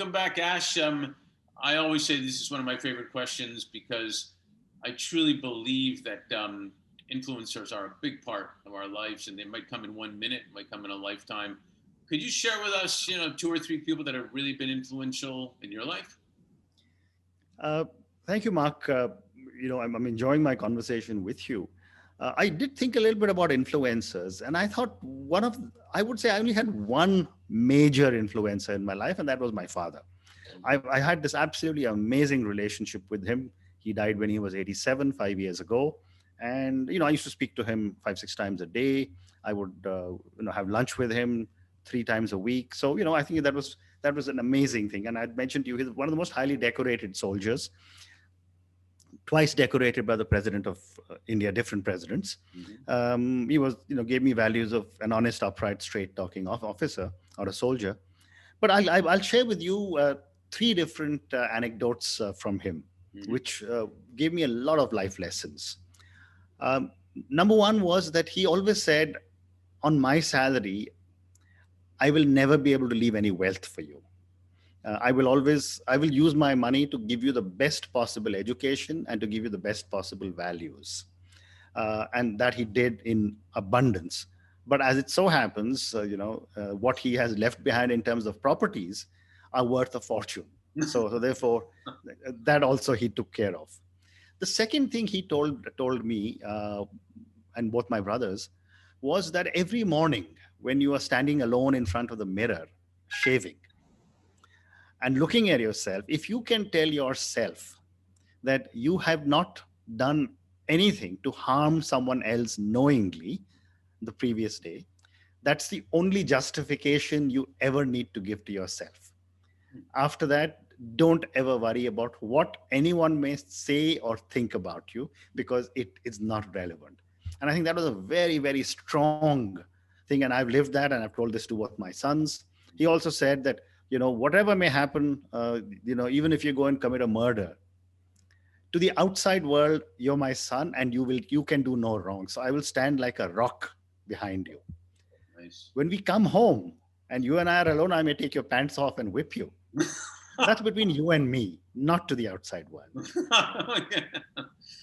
Welcome back, Ash. I always say this is one of my favorite questions because I truly believe that influencers are a big part of our lives, and they might come in 1 minute, might come in a lifetime. Could you share with us, two or three people that have really been influential in your life? Uh, Thank you, Mark. I'm enjoying my conversation with you. I did think a little bit about influencers, and I thought I would say I only had one major influencer in my life, and that was my father. I had this absolutely amazing relationship with him. He died when he was 87, 5 years ago. And, I used to speak to him 5, 6 times a day. I would, have lunch with him 3 times a week. So, I think that was an amazing thing. And I'd mentioned to you, he's one of the most highly decorated soldiers, twice decorated by the president of India, different presidents. He was, gave me values of an honest, upright, straight talking officer or a soldier. But I'll share with you three different anecdotes from him, Mm-hmm. which gave me a lot of life lessons. Um, Number one was that he always said, on my salary, I will never be able to leave any wealth for you. I will use my money to give you the best possible education and to give you the best possible values. And that he did in abundance. But as it so happens, what he has left behind in terms of properties are worth a fortune. So therefore, that also he took care of. The second thing he told me, and both my brothers, was that every morning when you are standing alone in front of the mirror, shaving and looking at yourself, if you can tell yourself that you have not done anything to harm someone else knowingly the previous day, that's the only justification you ever need to give to yourself. After that, don't ever worry about what anyone may say or think about you, because it is not relevant. And I think that was a very, very strong thing. And I've lived that, and I've told this to both my sons. He also said that, whatever may happen, even if you go and commit a murder, to the outside world, you're my son, and you can do no wrong. So I will stand like a rock behind you. Nice. When we come home and you and I are alone, I may take your pants off and whip you. That's between you and me, not to the outside world.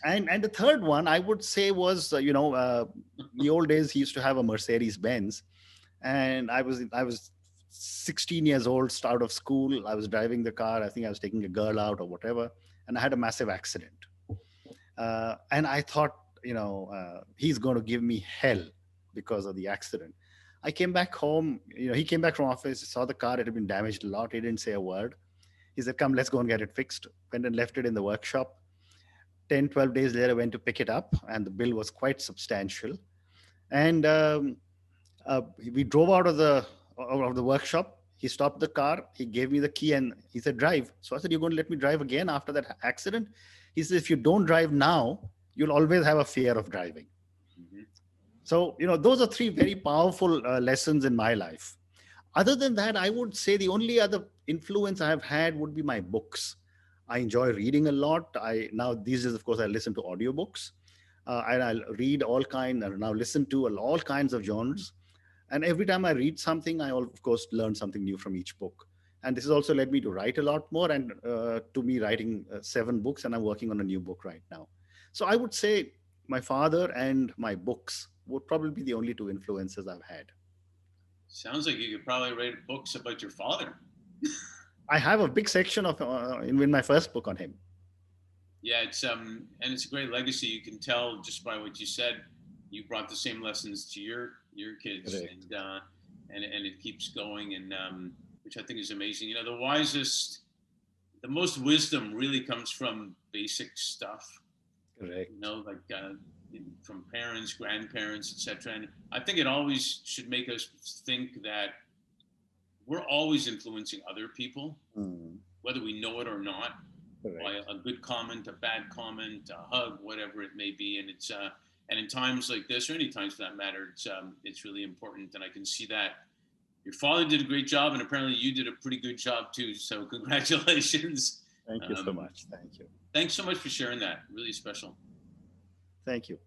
And the third one I would say was, the old days he used to have a Mercedes Benz, and I was 16 years old, out of school. I was driving the car. I think I was taking a girl out or whatever, and I had a massive accident. And I thought, he's going to give me hell because of the accident. I came back home. He came back from office, saw the car. It had been damaged a lot. He didn't say a word. He said, "Come, let's go and get it fixed." Went and left it in the workshop. 10, 12 days later, went to pick it up, and the bill was quite substantial. And we drove out of the workshop. He stopped the car. He gave me the key, and he said, "Drive." So I said, "You're going to let me drive again after that accident?" He said, "If you don't drive now, you'll always have a fear of driving." Mhm. So, those are three very powerful lessons in my life. Other than that, I would say the only other influence I have had would be my books. I enjoy reading a lot. I now these days, of course, I listen to audiobooks, and I'll read all kind. I now listen to all kinds of genres. And every time I read something, of course, learn something new from each book. And this has also led me to write a lot more, and to me writing 7 books, and I'm working on a new book right now. So I would say my father and my books would probably be the only two influences I've had. Sounds like you could probably write books about your father. I have a big section of in my first book on him. Yeah, and it's a great legacy. You can tell just by what you said. You brought the same lessons to your kids, Correct. and it keeps going, and which I think is amazing. The wisest, the most wisdom really comes from basic stuff. Correct. Like from parents, grandparents, etc. And I think it always should make us think that we're always influencing other people, Mm, whether we know it or not, by correct. a good comment, a bad comment, a hug, whatever it may be. And and in times like this, or any times for that matter, it's really important. And I can see that your father did a great job, and apparently you did a pretty good job too. So congratulations. Thank you so Um, much. Thank you. Thanks so much for sharing that. Really special. Thank you.